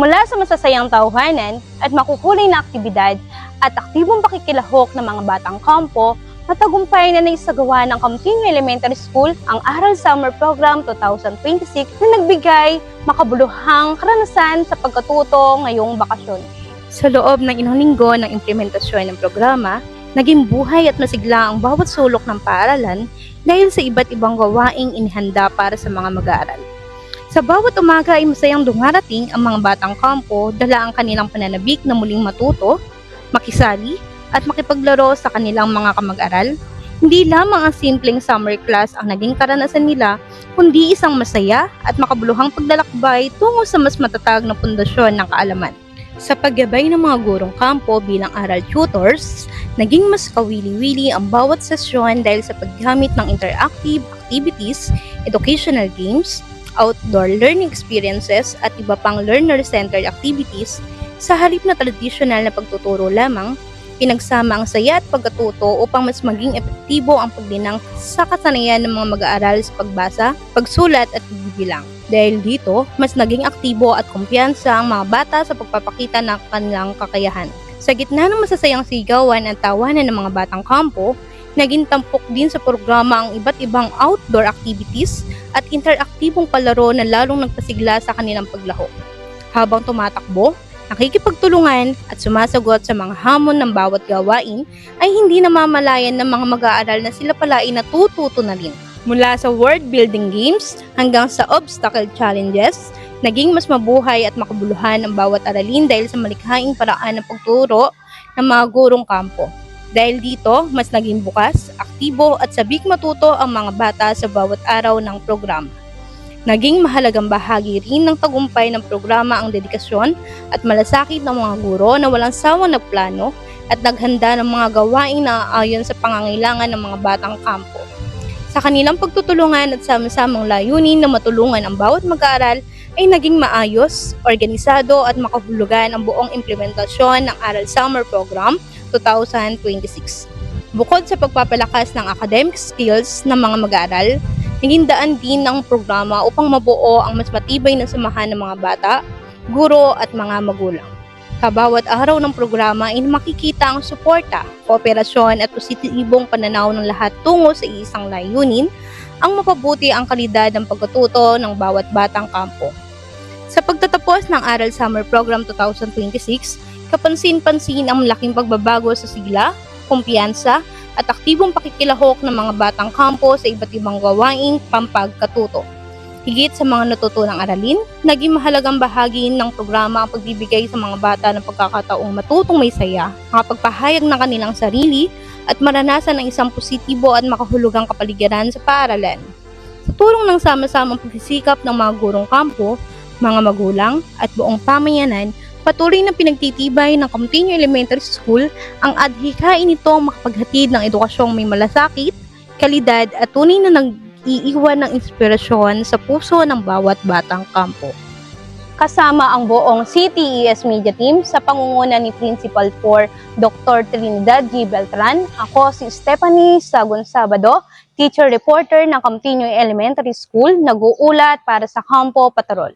Mula sa masasayang tauhanan at makukulay na aktibidad at aktibong pakikilahok ng mga batang kampo, matagumpay na naisagawa ng Campiño Elementary School ang Aral Summer Program 2026 na nagbigay makabuluhang karanasan sa pagkatuto ngayong bakasyon. Sa loob ng ilang linggo ng implementasyon ng programa, naging buhay at masigla ang bawat sulok ng paaralan dahil sa iba't ibang gawaing inihanda para sa mga mag-aaral. Sa bawat umaga ay masayang dumarating ang mga batang kampo, dala ang kanilang pananabik na muling matuto, makisali, at makipaglaro sa kanilang mga kamag-aral. Hindi lamang ang simpleng summer class ang naging karanasan nila, kundi isang masaya at makabuluhang paglalakbay tungo sa mas matatag na pundasyon ng kaalaman. Sa paggabay ng mga gurong kampo bilang aral tutors, naging mas kawili-wili ang bawat sesyon dahil sa paggamit ng interactive activities, educational games, outdoor learning experiences at iba pang learner-centered activities. Sa halip na tradisyonal na pagtuturo lamang, pinagsama ang saya at pagkatuto upang mas maging epektibo ang paglinang sa kasanayan ng mga mag-aaral sa pagbasa, pagsulat at pagbibilang. Dahil dito, mas naging aktibo at kumpiyansa ang mga bata sa pagpapakita ng kanilang kakayahan. Sa gitna ng masasayang sigawan at tawanan ng mga batang kampo, naging tampok din sa programa ang iba't ibang outdoor activities at interaktibong palaro na lalong nagpasigla sa kanilang paglahok. Habang tumatakbo, nakikipagtulungan at sumasagot sa mga hamon ng bawat gawain ay hindi namamalayan ng mga mag-aaral na sila pala ay natututo na rin. Mula sa word-building games hanggang sa obstacle challenges, naging mas mabuhay at makabuluhan ang bawat aralin dahil sa malikhaing paraan ng pagturo ng mga gurong kampo. Dahil dito, mas naging bukas, aktibo at sabik matuto ang mga bata sa bawat araw ng programa. Naging mahalagang bahagi rin ng tagumpay ng programa ang dedikasyon at malasakit ng mga guro na walang sawang nagplano at naghanda ng mga gawain na ayon sa pangangailangan ng mga batang kampo. Sa kanilang pagtutulungan at sama-samang layunin na matulungan ang bawat mag-aaral ay naging maayos, organisado at makahulugan ang buong implementasyon ng Aral Summer Program 2026. Bukod sa pagpapalakas ng academic skills ng mga mag-aaral, naging daan din ng programa upang mabuo ang mas matibay na samahan ng mga bata, guro at mga magulang. Sa bawat araw ng programa ay makikita ang suporta, kooperasyon at positibong pananaw ng lahat tungo sa isang layunin, ang mapabuti ang kalidad ng pagkatuto ng bawat batang kampo. Sa pagtatapos ng Aral Summer Program 2026, kapansin-pansin ang malaking pagbabago sa sigla, kumpiyansa, at aktibong pakikilahok ng mga batang kampo sa iba't ibang gawaing pampagkatuto. Higit sa mga natutunang aralin, naging mahalagang bahagi ng programa ang pagbibigay sa mga bata ng pagkakataong matutong may saya, makapagpahayag ng kanilang sarili, at maranasan ang isang positibo at makahulugang kapaligiran sa paaralan. Sa tulong ng sama-samang pagsisikap ng mga gurong kampo, mga magulang, at buong pamayanan, patuloy na pinagtitibay ng Campiño Elementary School ang adhikain nitong makapaghatid ng edukasyong may malasakit, kalidad at tunay na nag-iiwan ng inspirasyon sa puso ng bawat batang kampo. Kasama ang buong CTES Media Team sa pangunguna ni Principal 4 Dr. Trinidad G. Beltran, ako si Stephanie Sagun Sabado, teacher reporter ng Campiño Elementary School, nag-uulat para sa Kampo Patrol.